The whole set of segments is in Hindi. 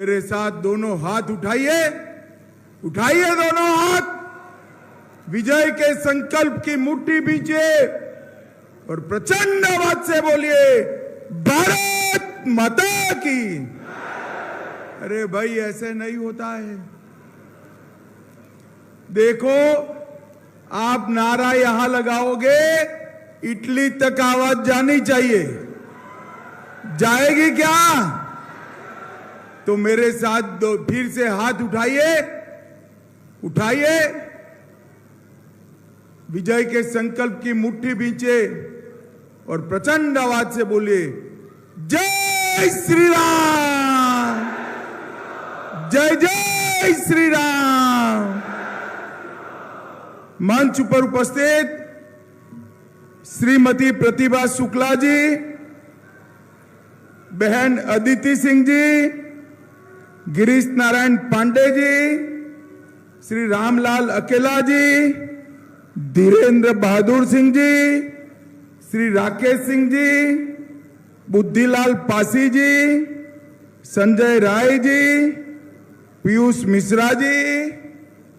मेरे साथ दोनों हाथ उठाइए, उठाइए दोनों हाथ। विजय के संकल्प की मुट्ठी बींचे और प्रचंड आवाज से बोलिए, भारत माता की। अरे भाई, ऐसे नहीं होता है। देखो, आप नारा यहां लगाओगे, इटली तक आवाज जानी चाहिए। जाएगी क्या? तो मेरे साथ दो फिर से हाथ उठाइए, उठाइए। विजय के संकल्प की मुट्ठी बींचे और प्रचंड आवाज से बोलिए, जय श्री राम, जय जय श्री राम। मंच पर उपस्थित श्रीमती प्रतिभा शुक्ला जी, बहन अदिति सिंह जी, गिरीश नारायण पांडे जी, श्री रामलाल अकेला जी, धीरेन्द्र बहादुर सिंह जी, श्री राकेश सिंह जी, बुद्धिलाल पासी जी, संजय राय जी, पीयूष मिश्रा जी,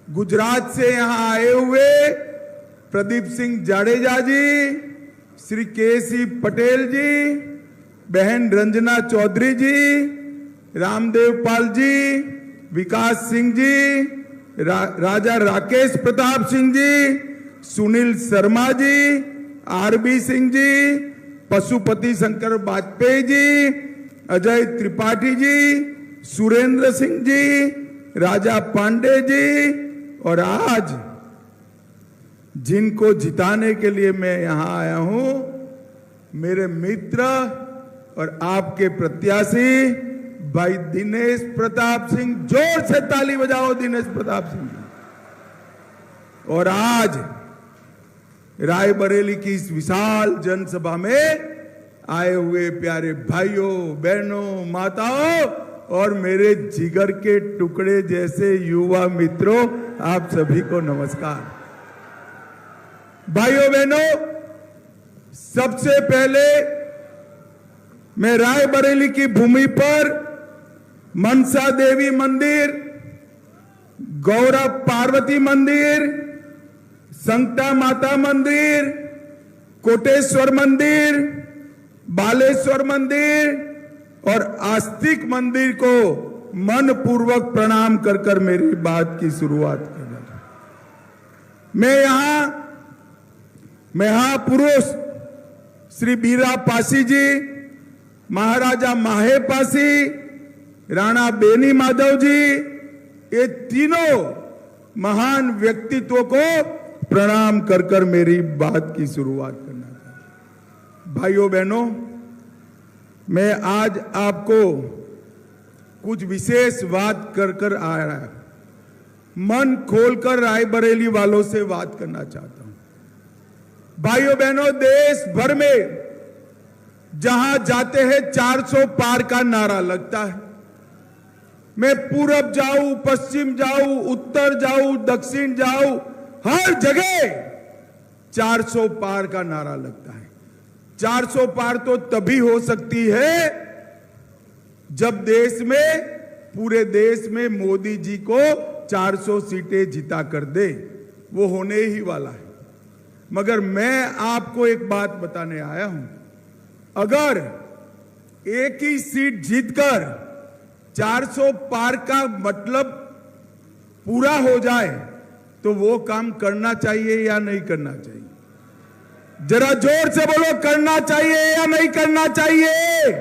गुजरात से यहां आए हुए प्रदीप सिंह जाडेजा जी, श्री के.सी. पटेल जी, बहन रंजना चौधरी जी, रामदेव पाल जी, विकास सिंह जी, राजा राकेश प्रताप सिंह जी, सुनील शर्मा जी, आरबी सिंह जी, पशुपति शंकर वाजपेयी जी, अजय त्रिपाठी जी, सुरेंद्र सिंह जी, राजा पांडे जी, और आज जिनको जिताने के लिए मैं यहां आया हूं, मेरे मित्र और आपके प्रत्याशी भाई दिनेश प्रताप सिंह। जोर से ताली बजाओ दिनेश प्रताप सिंह जी। और आज रायबरेली की इस विशाल जनसभा में आए हुए प्यारे भाइयों, बहनों, माताओं और मेरे जिगर के टुकड़े जैसे युवा मित्रों, आप सभी को नमस्कार। भाइयों बहनों, सबसे पहले मैं रायबरेली की भूमि पर मनसा देवी मंदिर, गौरव पार्वती मंदिर, संकटा माता मंदिर, कोटेश्वर मंदिर, बालेश्वर मंदिर और आस्तिक मंदिर को मन पूर्वक प्रणाम कर कर मेरी बात की शुरुआत करना। मैं महापुरुष श्री बीरा पासी जी, महाराजा माहे पासी, राणा बेनी माधव जी, ये तीनों महान व्यक्तित्वों को प्रणाम कर कर मेरी बात की शुरुआत करना चाहता। भाइयों बहनों, मैं आज आपको कुछ विशेष बात कर कर आ रहा है। मन खोलकर रायबरेली वालों से बात करना चाहता हूं। भाइयों बहनों, देश भर में जहां जाते हैं 400 पार का नारा लगता है। मैं पूरब जाऊं, पश्चिम जाऊं, उत्तर जाऊं, दक्षिण जाऊं, हर जगह 400 पार का नारा लगता है। 400 पार तो तभी हो सकती है जब देश में, पूरे देश में मोदी जी को 400 सीटें जिता कर दे। वो होने ही वाला है। मगर मैं आपको एक बात बताने आया हूं, अगर एक ही सीट जीतकर 400 पार का मतलब पूरा हो जाए तो वो काम करना चाहिए या नहीं करना चाहिए? जरा जोर से बोलो, करना चाहिए या नहीं करना चाहिए?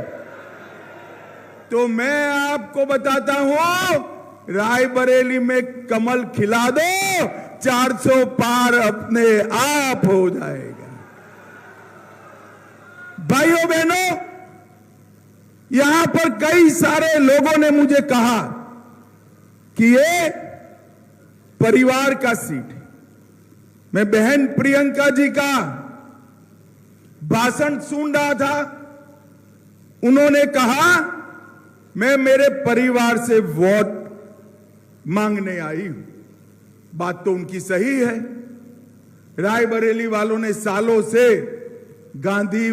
तो मैं आपको बताता हूं, रायबरेली में कमल खिला दो, 400 पार अपने आप हो जाएगा। भाइयों बहनों, यहां पर कई सारे लोगों ने मुझे कहा कि ये परिवार का सीट है। मैं बहन प्रियंका जी का भाषण सुन रहा था। उन्होंने कहा, मैं मेरे परिवार से वोट मांगने आई हूं। बात तो उनकी सही है। रायबरेली वालों ने सालों से गांधी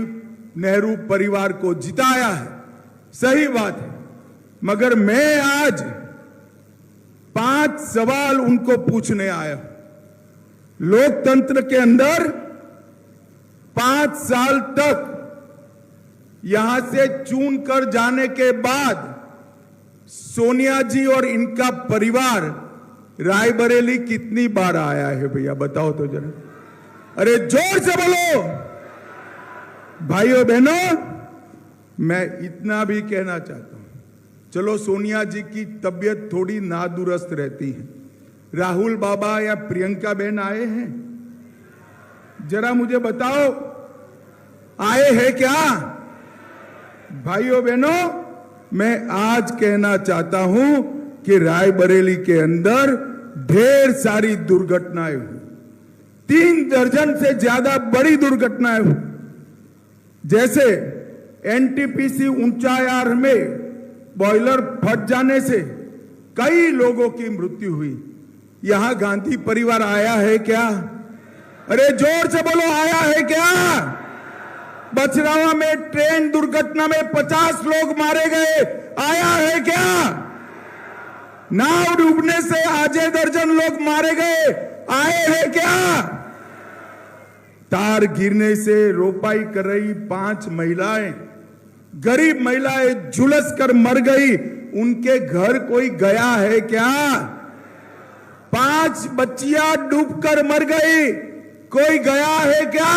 नेहरू परिवार को जिताया है, सही बात है। मगर मैं आज 5 सवाल उनको पूछने आया हूं। लोकतंत्र के अंदर 5 साल तक यहां से चुन कर जाने के बाद सोनिया जी और इनका परिवार रायबरेली कितनी बार आया है भैया, बताओ तो जरा। अरे जोर से बोलो। भाइयों बहनों, मैं इतना भी कहना चाहता हूं, चलो सोनिया जी की तबीयत थोड़ी नादुरुस्त रहती है, राहुल बाबा या प्रियंका बहन आए हैं? जरा मुझे बताओ, आए हैं क्या? भाइयों बहनों, मैं आज कहना चाहता हूं कि रायबरेली के अंदर ढेर सारी दुर्घटनाएं हुई, 3 दर्जन से ज्यादा बड़ी दुर्घटनाएं हुई। जैसे एनटीपीसी ऊंचायार में बॉयलर फट जाने से कई लोगों की मृत्यु हुई। यहां गांधी परिवार आया है क्या? अरे जोर से बोलो, आया है क्या? बछरावा में ट्रेन दुर्घटना में 50 लोग मारे गए, आया है क्या? नाव डूबने से आधे दर्जन लोग मारे गए, आए हैं क्या? तार गिरने से रोपाई कर रही 5 महिलाएं, गरीब महिलाएं झुलस कर मर गई, उनके घर कोई गया है क्या? 5 बच्चियां डूबकर मर गई, कोई गया है क्या?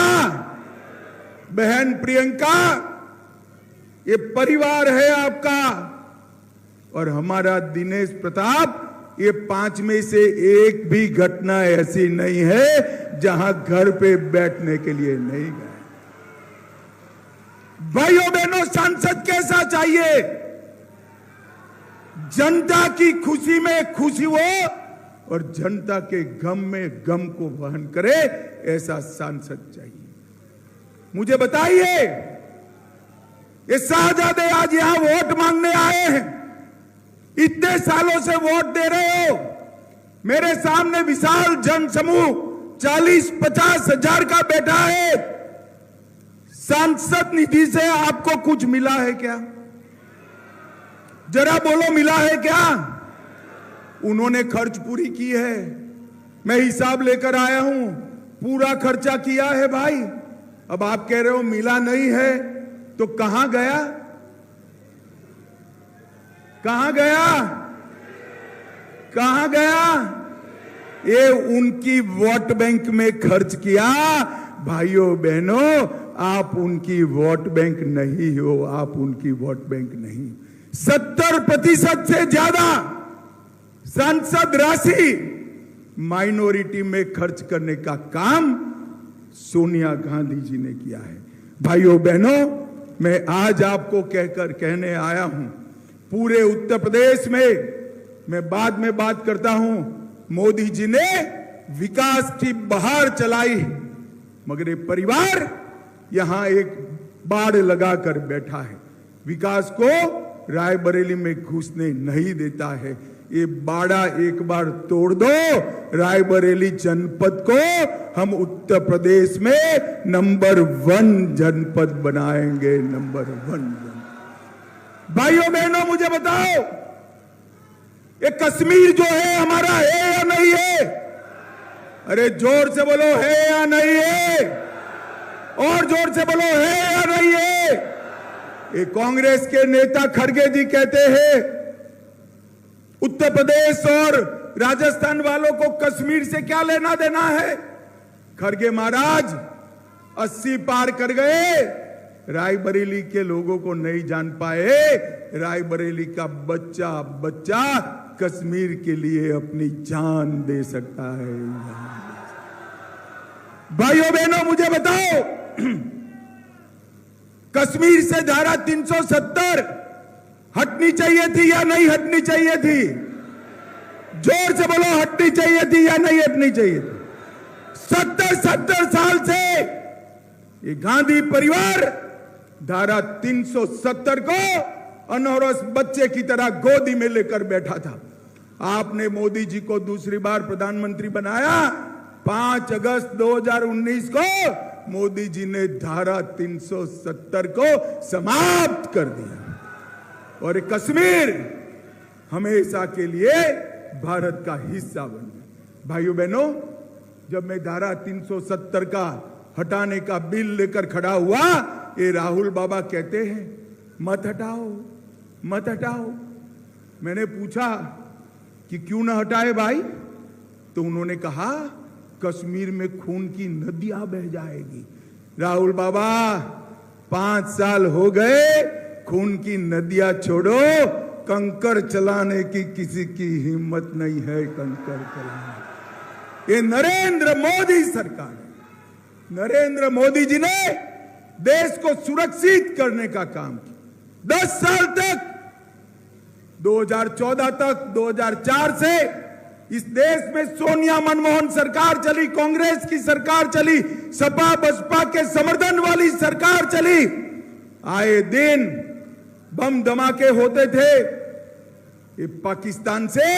बहन प्रियंका, ये परिवार है आपका और हमारा दिनेश प्रताप, ये 5 में से एक भी घटना ऐसी नहीं है जहां घर पे बैठने के लिए नहीं गए। भाइयों बहनों, सांसद कैसा चाहिए? जनता की खुशी में खुशी हो और जनता के गम में गम को वहन करे, ऐसा सांसद चाहिए। मुझे बताइए, ये शाहजादे आज यहां वोट मांगने आए हैं, इतने सालों से वोट दे रहे हो, मेरे सामने विशाल जनसमूह 40-50 हजार का बैठा है, सांसद निधि से आपको कुछ मिला है क्या? जरा बोलो, मिला है क्या? उन्होंने खर्च पूरी की है, मैं हिसाब लेकर आया हूं, पूरा खर्चा किया है भाई। अब आप कह रहे हो मिला नहीं है, तो कहां गया? कहां गया? कहां गया? ये उनकी वोट बैंक में खर्च किया। भाइयों बहनों, आप उनकी वोट बैंक नहीं हो, आप उनकी वोट बैंक नहीं। 70% से ज्यादा सांसद राशि माइनॉरिटी में खर्च करने का काम सोनिया गांधी जी ने किया है। भाइयों बहनों, मैं आज आपको कहने आया हूं, पूरे उत्तर प्रदेश में, मैं बाद में बात करता हूं, मोदी जी ने विकास की बहार चलाई, मगर ये परिवार यहां एक बाड़ लगाकर बैठा है, विकास को रायबरेली में घुसने नहीं देता है। ये बाड़ा एक बार तोड़ दो, रायबरेली जनपद को हम उत्तर प्रदेश में नंबर 1 जनपद बनाएंगे, नंबर 1 जनपद। भाइयों बहनों, मुझे बताओ, ये कश्मीर जो है हमारा है या नहीं है? अरे जोर से बोलो, है या नहीं है? और जोर से बोलो, है या नहीं है? ये कांग्रेस के नेता खड़गे जी कहते हैं उत्तर प्रदेश और राजस्थान वालों को कश्मीर से क्या लेना देना है। खड़गे महाराज 80 पार कर गए, रायबरेली के लोगों को नहीं जान पाए। रायबरेली का बच्चा बच्चा कश्मीर के लिए अपनी जान दे सकता है। भाइयों बहनों, मुझे बताओ, कश्मीर से धारा 370 हटनी चाहिए थी या नहीं हटनी चाहिए थी? जोर से बोलो, हटनी चाहिए थी या नहीं हटनी चाहिए थी? 70 साल से ये गांधी परिवार धारा 370 को अनौरस बच्चे की तरह गोदी में लेकर बैठा था। आपने मोदी जी को दूसरी बार प्रधानमंत्री बनाया, 5 अगस्त 2019 को मोदी जी ने धारा 370 को समाप्त कर दिया। और कश्मीर हमेशा के लिए भारत का हिस्सा बन गया। भाइयों बहनों, जब मैं धारा 370 का हटाने का बिल लेकर खड़ा हुआ, ये राहुल बाबा कहते हैं मत हटाओ मत हटाओ। मैंने पूछा कि क्यों ना हटाए भाई, तो उन्होंने कहा कश्मीर में खून की नदियां बह जाएगी। राहुल बाबा 5 साल हो गए, खून की नदियां छोड़ो, कंकर चलाने की किसी की हिम्मत नहीं है। कंकर चलाने ये नरेंद्र मोदी सरकार, नरेंद्र मोदी जी ने देश को सुरक्षित करने का काम किया। 10 साल तक, 2014 तक, 2004 से इस देश में सोनिया मनमोहन सरकार चली, कांग्रेस की सरकार चली, सपा बसपा के समर्थन वाली सरकार चली। आए दिन बम धमाके होते थे। ये पाकिस्तान से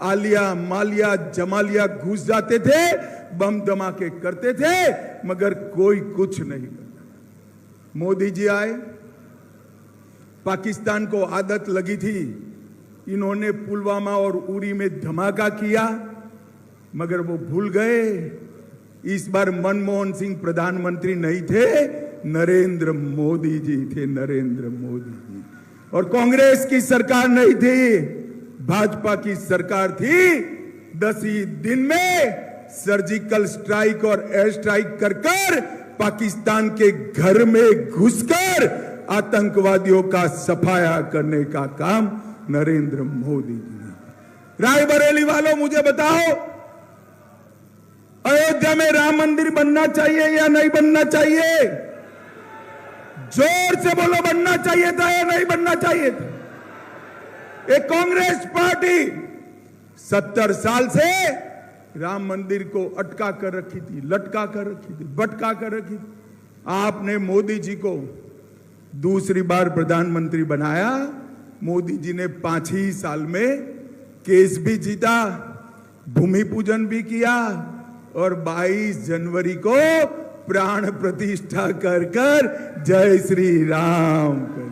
आलिया मालिया जमालिया घुस जाते थे, बम धमाके करते थे, मगर कोई कुछ नहीं करता। मोदी जी आए, पाकिस्तान को आदत लगी थी, इन्होंने पुलवामा और उरी में धमाका किया, मगर वो भूल गए इस बार मनमोहन सिंह प्रधानमंत्री नहीं थे, नरेंद्र मोदी जी थे। नरेंद्र मोदी जी, और कांग्रेस की सरकार नहीं थी, भाजपा की सरकार थी। 10 ही दिन में सर्जिकल स्ट्राइक और एयर स्ट्राइक कर पाकिस्तान के घर में घुसकर आतंकवादियों का सफाया करने का काम नरेंद्र मोदी जी ने। रायबरेली वालों, मुझे बताओ, अयोध्या में राम मंदिर बनना चाहिए या नहीं बनना चाहिए? जोर से बोलो, बनना चाहिए था या नहीं बनना चाहिए था? एक कांग्रेस पार्टी 70 साल से राम मंदिर को अटका कर रखी थी, लटका कर रखी थी, भटका कर रखी थी। आपने मोदी जी को दूसरी बार प्रधानमंत्री बनाया। मोदी जी ने 5 ही साल में केस भी जीता, भूमि पूजन भी किया, और 22 जनवरी को प्राण प्रतिष्ठा कर जय श्री राम कर दिया।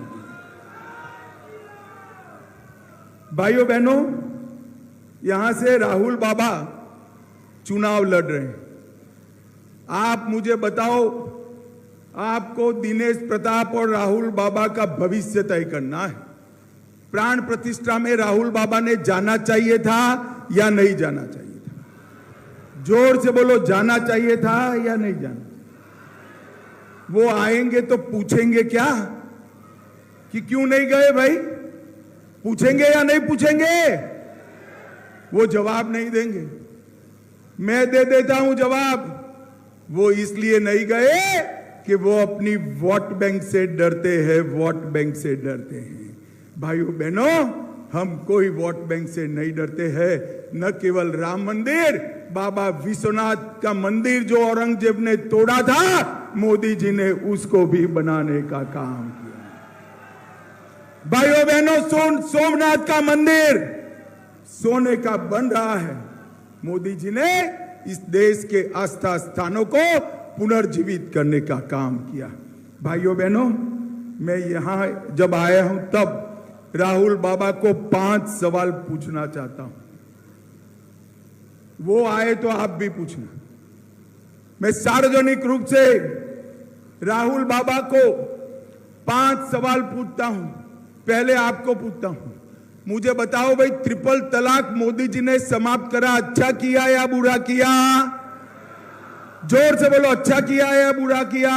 भाइयों बहनों, यहां से राहुल बाबा चुनाव लड़ रहे हैं। आप मुझे बताओ, आपको दिनेश प्रताप और राहुल बाबा का भविष्य तय करना है। प्राण प्रतिष्ठा में राहुल बाबा ने जाना चाहिए था या नहीं जाना चाहिए था? जोर से बोलो, जाना चाहिए था या नहीं जाना? वो आएंगे तो पूछेंगे क्या कि क्यों नहीं गए भाई? पूछेंगे या नहीं पूछेंगे? वो जवाब नहीं देंगे। मैं दे देता हूं जवाब। वो इसलिए नहीं गए कि वो अपनी वोट बैंक से डरते हैं, वोट बैंक से डरते हैं। भाइयों बहनों, हम कोई वोट बैंक से नहीं डरते हैं। न केवल राम मंदिर, बाबा विश्वनाथ का मंदिर जो औरंगजेब ने तोड़ा था, मोदी जी ने उसको भी बनाने का काम किया। भाइयों बहनों, सोमनाथ का मंदिर सोने का बन रहा है। मोदी जी ने इस देश के आस्था स्थानों को पुनर्जीवित करने का काम किया। भाइयों बहनों, मैं यहां जब आया हूं तब राहुल बाबा को 5 सवाल पूछना चाहता हूं। वो आए तो आप भी पूछना। मैं सार्वजनिक रूप से राहुल बाबा को 5 सवाल पूछता हूं। पहले आपको पूछता हूं, मुझे बताओ भाई, ट्रिपल तलाक मोदी जी ने समाप्त करा, अच्छा किया या बुरा किया? जोर से बोलो, अच्छा किया या बुरा किया?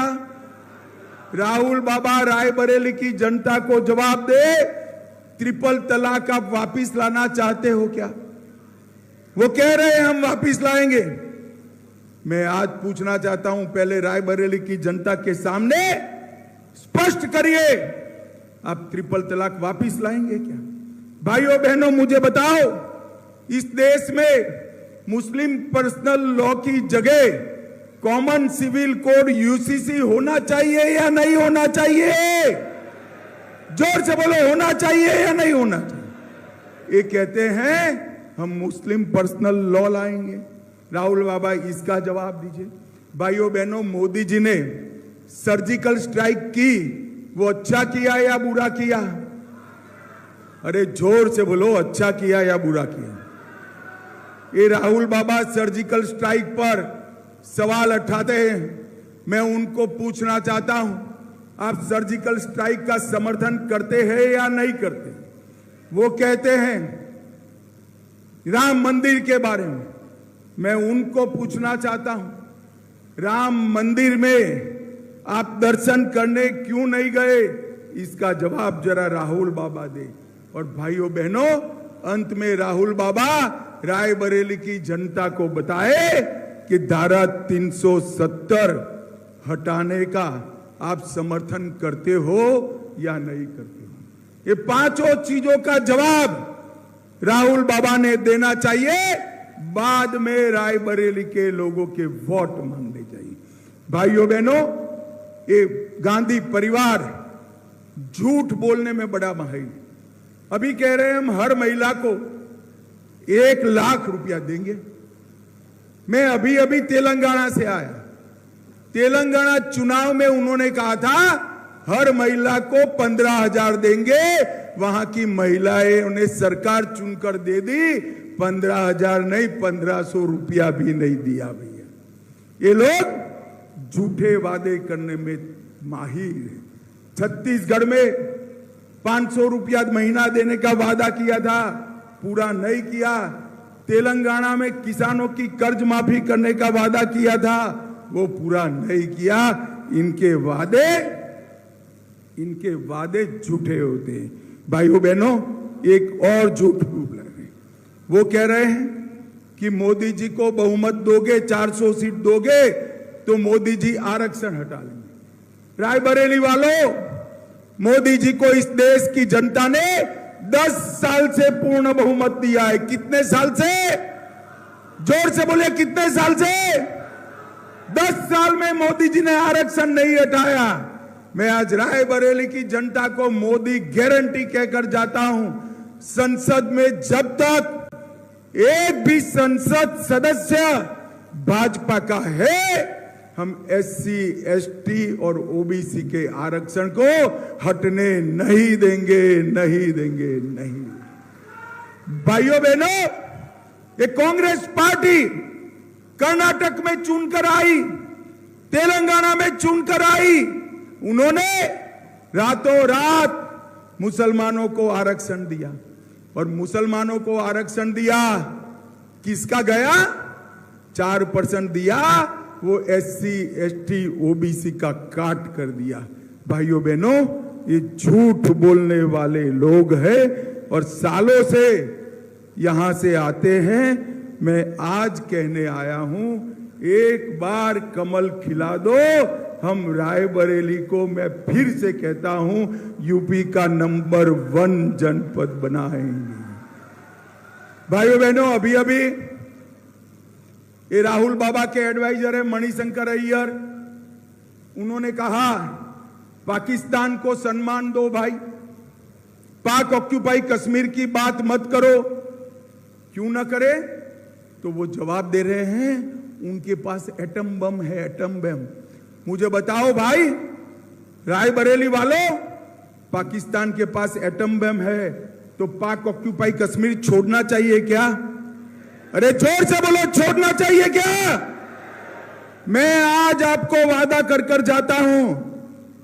राहुल बाबा रायबरेली की जनता को जवाब दे, ट्रिपल तलाक आप वापिस लाना चाहते हो क्या? वो कह रहे हैं हम वापिस लाएंगे। मैं आज पूछना चाहता हूं, पहले रायबरेली की जनता के सामने स्पष्ट करिए, आप ट्रिपल तलाक वापिस लाएंगे क्या? भाइयों बहनों, मुझे बताओ, इस देश में मुस्लिम पर्सनल लॉ की जगह कॉमन सिविल कोड यूसीसी होना चाहिए या नहीं होना चाहिए? जोर से बोलो, होना चाहिए या नहीं होना चाहिए? ये कहते हैं हम मुस्लिम पर्सनल लॉ लाएंगे। राहुल बाबा, इसका जवाब दीजिए। भाइयों बहनों, मोदी जी ने सर्जिकल स्ट्राइक की, वो अच्छा किया या बुरा किया? अरे जोर से बोलो, अच्छा किया या बुरा किया? ये राहुल बाबा सर्जिकल स्ट्राइक पर सवाल उठाते हैं। मैं उनको पूछना चाहता हूं, आप सर्जिकल स्ट्राइक का समर्थन करते हैं या नहीं करते? वो कहते हैं राम मंदिर के बारे में, मैं उनको पूछना चाहता हूं, राम मंदिर में आप दर्शन करने क्यों नहीं गए? इसका जवाब जरा राहुल बाबा दे। और भाइयों बहनों, अंत में राहुल बाबा रायबरेली की जनता को बताए कि धारा 370 हटाने का आप समर्थन करते हो या नहीं करते हो। ये पांचों चीजों का जवाब राहुल बाबा ने देना चाहिए। बाद में रायबरेली के लोगों के वोट मांगने चाहिए। भाइयों बहनों, ये गांधी परिवार झूठ बोलने में बड़ा माहिर। अभी कह रहे हैं हम हर महिला को 1 लाख रुपया देंगे। मैं अभी अभी तेलंगाना से आया। तेलंगाना चुनाव में उन्होंने कहा था हर महिला को 15,000 देंगे। वहां की महिलाएं उन्हें सरकार चुनकर दे दी। 15,000 नहीं, 1,500 रुपया भी नहीं दिया भैया। ये लोग झूठे वादे करने में माहिर है। छत्तीसगढ़ में 500 रुपया महीना देने का वादा किया था, पूरा नहीं किया। तेलंगाना में किसानों की कर्ज माफी करने का वादा किया था, वो पूरा नहीं किया। इनके वादे झूठे होते हैं। भाइयों बहनों, एक और झूठ बोल रहे हैं। वो कह रहे हैं कि मोदी जी को बहुमत दोगे, 400 सीट दोगे तो मोदी जी आरक्षण हटा लेंगे। रायबरेली वालों, मोदी जी को इस देश की जनता ने 10 साल से पूर्ण बहुमत दिया है। कितने साल से? जोर से बोले, कितने साल से? 10 साल में मोदी जी ने आरक्षण नहीं हटाया। मैं आज रायबरेली की जनता को मोदी गारंटी कहकर जाता हूं, संसद में जब तक एक भी संसद सदस्य भाजपा का है, हम SC, ST और OBC के आरक्षण को हटने नहीं देंगे, नहीं देंगे, नहीं। भाइयों बहनों, ये कांग्रेस पार्टी कर्नाटक में चुनकर आई, तेलंगाना में चुनकर आई। उन्होंने रातों रात मुसलमानों को आरक्षण दिया। और मुसलमानों को आरक्षण दिया किसका गया? 4% दिया, वो SC, ST, OBC का काट कर दिया। भाइयों बहनों, ये झूठ बोलने वाले लोग हैं और सालों से यहां से आते हैं। मैं आज कहने आया हूं, एक बार कमल खिला दो, हम रायबरेली को, मैं फिर से कहता हूं, यूपी का नंबर 1 जनपद बनाएंगे। भाइयों बहनों, अभी अभी ये राहुल बाबा के एडवाइजर है मणिशंकर अय्यर, उन्होंने कहा पाकिस्तान को सम्मान दो भाई, पाक ऑक्यूपाई कश्मीर की बात मत करो। क्यों ना करे? तो वो जवाब दे रहे हैं उनके पास एटम बम है, एटम बम। मुझे बताओ भाई, रायबरेली वालों, पाकिस्तान के पास एटम बम है तो पाक ऑक्यूपाई कश्मीर छोड़ना चाहिए क्या? अरे जोर से बोलो, छोड़ना चाहिए क्या? मैं आज आपको वादा कर कर जाता हूं,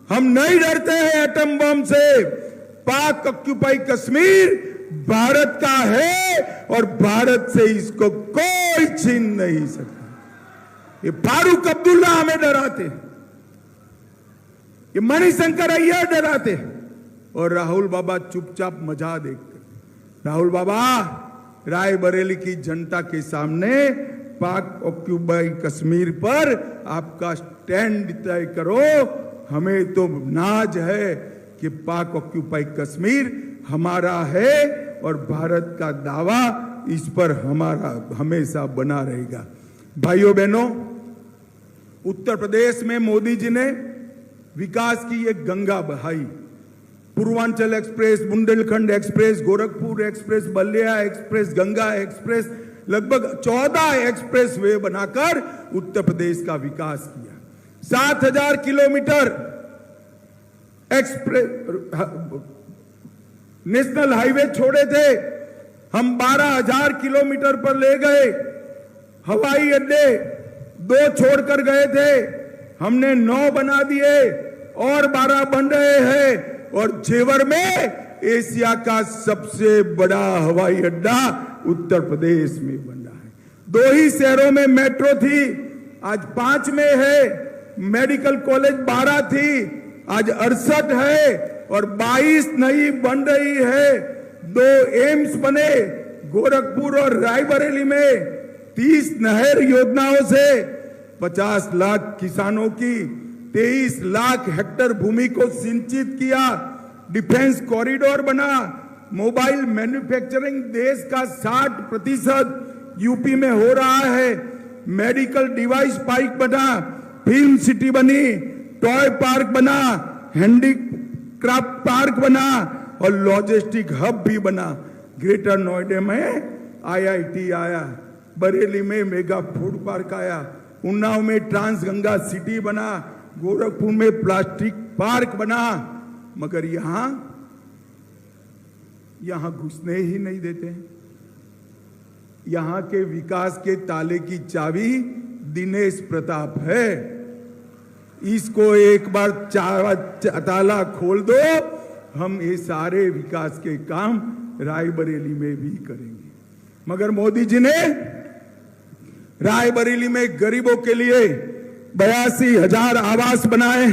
हम नहीं डरते हैं एटम बम से। पाक ऑक्यूपाई कश्मीर भारत का है और भारत से इसको कोई छीन नहीं सकता। ये फारूक अब्दुल्ला हमें डराते, ये मणिशंकर अय्यर डराते और राहुल बाबा चुपचाप मजा देखते। राहुल बाबा, रायबरेली की जनता के सामने पाक ऑक्यूपाई कश्मीर पर आपका स्टैंड तय करो। हमें तो नाज है कि पाक ऑक्यूपाई कश्मीर हमारा है और भारत का दावा इस पर हमारा हमेशा बना रहेगा। भाइयों बहनों, उत्तर प्रदेश में मोदी जी ने विकास की एक गंगा बहाई। Purvanchal express, Bundelkhand express, Gorakhpur express, Ballia express, Ganga express, लगभग 14 एक्सप्रेस वे बनाकर उत्तर प्रदेश का विकास किया। 7,000 किलोमीटर एक्सप्रेस नेशनल हाईवे छोड़े थे, हम 12,000 किलोमीटर पर ले गए। हवाई अड्डे 2 छोड़कर गए थे, हमने 9 बना दिए और 12 बन रहे हैं। और जेवर में एशिया का सबसे बड़ा हवाई अड्डा उत्तर प्रदेश में बन रहा है। 2 ही शहरों में मेट्रो थी, आज 5 में है। मेडिकल कॉलेज 12 थी, आज 68 है। और 22 नई बन रही है। 2 एम्स बने गोरखपुर और रायबरेली में। 30 नहर योजनाओं से 50 लाख किसानों की 23 लाख हेक्टेयर भूमि को सिंचित किया। डिफेंस कॉरिडोर बना। मोबाइल मैन्युफैक्चरिंग देश का 60% यूपी में हो रहा है। मेडिकल डिवाइस पार्क बना, फिल्म सिटी बनी, टॉय पार्क बना, हैंडीक्राफ्ट पार्क बना और लॉजिस्टिक हब भी बना। ग्रेटर नोएडा में IIT आया, बरेली में मेगा फूड पार्क आया, उन्नाव में ट्रांस गंगा सिटी बना, गोरखपुर में प्लास्टिक पार्क बना। मगर यहां घुसने ही नहीं देते हैं। यहां के विकास के ताले की चाबी दिनेश प्रताप है। इसको एक बार ताला खोल दो, हम ये सारे विकास के काम रायबरेली में भी करेंगे। मगर मोदी जी ने रायबरेली में गरीबों के लिए 82,000 आवास बनाए,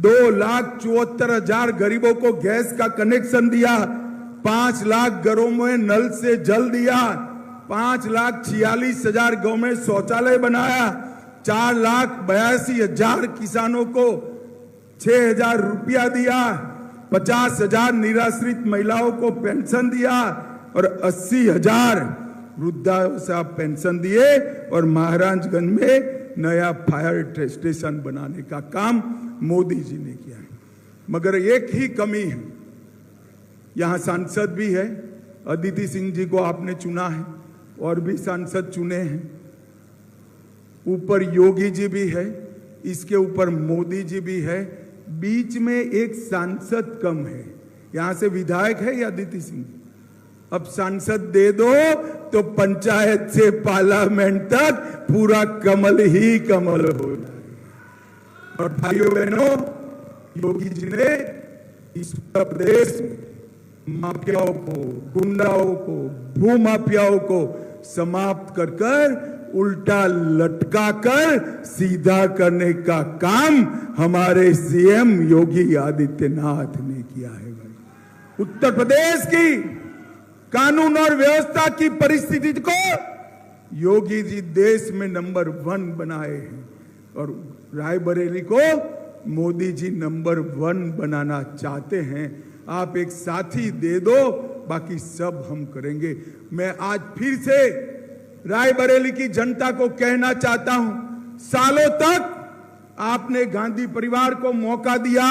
2,74,000 गरीबों को गैस का कनेक्शन दिया, 5 लाख घरों में नल से जल दिया, 5,46,000 गांव में शौचालय बनाया, 4,82,000 किसानों को 6,000 रुपया दिया, 50,000 निराश्रित महिलाओं को पेंशन दिया और 80,000 वृद्धावस्था पेंशन दिए। और महाराजगंज में नया फायर स्टेशन बनाने का काम मोदी जी ने किया है। मगर एक ही कमी है, यहां सांसद भी है। अदिति सिंह जी को आपने चुना है और भी सांसद चुने हैं। ऊपर योगी जी भी है, इसके ऊपर मोदी जी भी है, बीच में एक सांसद कम है। यहां से विधायक है या अदिति सिंह? अब सांसद दे दो तो पंचायत से पार्लियामेंट तक पूरा कमल ही कमल हो जाए। और भाइयों बहनों, योगी जी ने इस उत्तर प्रदेश में माफियाओं को, गुंडाओं को, भूमाफियाओं को समाप्त कर कर उल्टा लटका कर सीधा करने का काम हमारे सीएम योगी आदित्यनाथ ने किया है। भाई, उत्तर प्रदेश की कानून और व्यवस्था की परिस्थिति को योगी जी देश में नंबर 1 बनाए हैं और रायबरेली को मोदी जी नंबर 1 बनाना चाहते हैं। आप एक साथी दे दो, बाकी सब हम करेंगे। मैं आज फिर से रायबरेली की जनता को कहना चाहता हूं, सालों तक आपने गांधी परिवार को मौका दिया,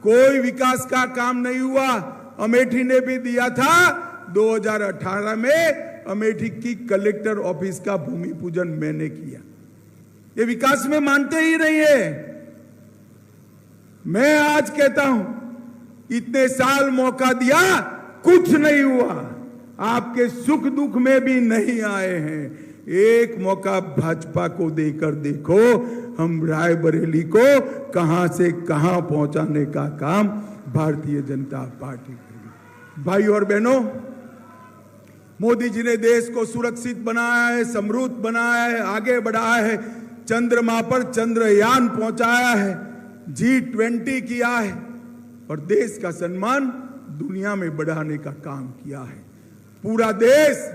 कोई विकास का काम नहीं हुआ। अमेठी ने भी दिया था। 2018 में अमेठी की कलेक्टर ऑफिस का भूमि पूजन मैंने किया। ये विकास में मानते ही नहीं है। मैं आज कहता हूं, इतने साल मौका दिया, कुछ नहीं हुआ। आपके सुख दुख में भी नहीं आए हैं। एक मौका भाजपा को देकर देखो, हम रायबरेली को कहां से कहां पहुंचाने का काम भारतीय जनता पार्टी करेगी। भाई और बहनों, मोदी जी ने देश को सुरक्षित बनाया है, समृद्ध बनाया है, आगे बढ़ाया है, चंद्रमा पर चंद्रयान पहुंचाया है, G20 किया है और देश का सम्मान दुनिया में बढ़ाने का काम किया है। पूरा देश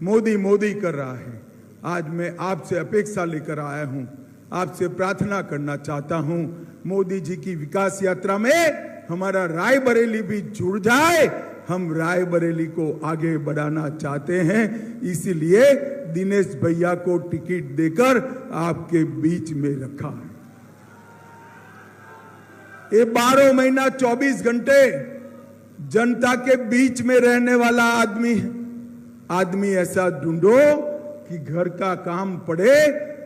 मोदी मोदी कर रहा है। आज मैं आपसे अपेक्षा लेकर आया हूं, आपसे प्रार्थना करना चाहता हूं, मोदी जी की विकास यात्रा में हमारा रायबरेली भी जुड़ जाए। हम रायबरेली को आगे बढ़ाना चाहते हैं, इसीलिए दिनेश भैया को टिकट देकर आपके बीच में रखा है। ये 12 महीना 24 घंटे जनता के बीच में रहने वाला आदमी है। आदमी ऐसा ढूंढो कि घर का काम पड़े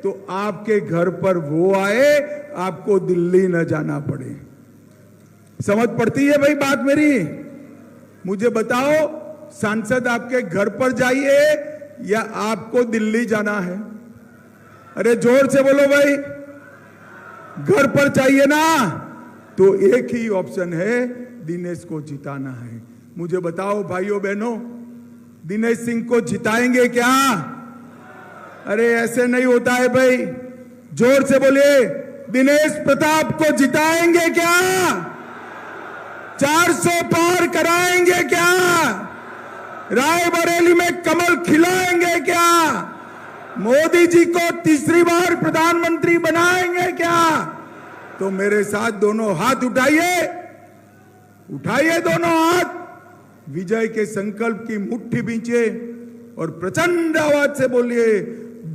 तो आपके घर पर वो आए, आपको दिल्ली न जाना पड़े। समझ पड़ती है भाई बात मेरी? मुझे बताओ, सांसद आपके घर पर जाइए या आपको दिल्ली जाना है? अरे जोर से बोलो भाई, घर पर चाहिए ना? तो एक ही ऑप्शन है, दिनेश को जिताना है। मुझे बताओ भाइयों बहनों, दिनेश सिंह को जिताएंगे क्या? अरे ऐसे नहीं होता है भाई, जोर से बोलिए, दिनेश प्रताप को जिताएंगे क्या? 400 पार कराएंगे क्या? रायबरेली में कमल खिलाएंगे क्या? मोदी जी को तीसरी बार प्रधानमंत्री बनाएंगे क्या? तो मेरे साथ दोनों हाथ उठाइए, उठाइए दोनों हाथ, विजय के संकल्प की मुट्ठी बींचे और प्रचंड आवाज से बोलिए,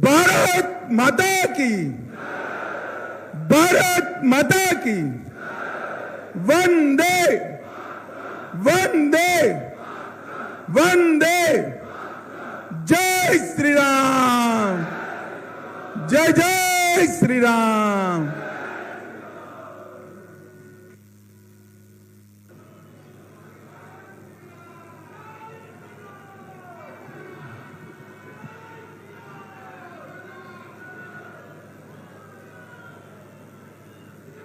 भारत माता की, भारत माता की, वंदे वंदे वंदे, जय श्री राम, जय जय श्री राम।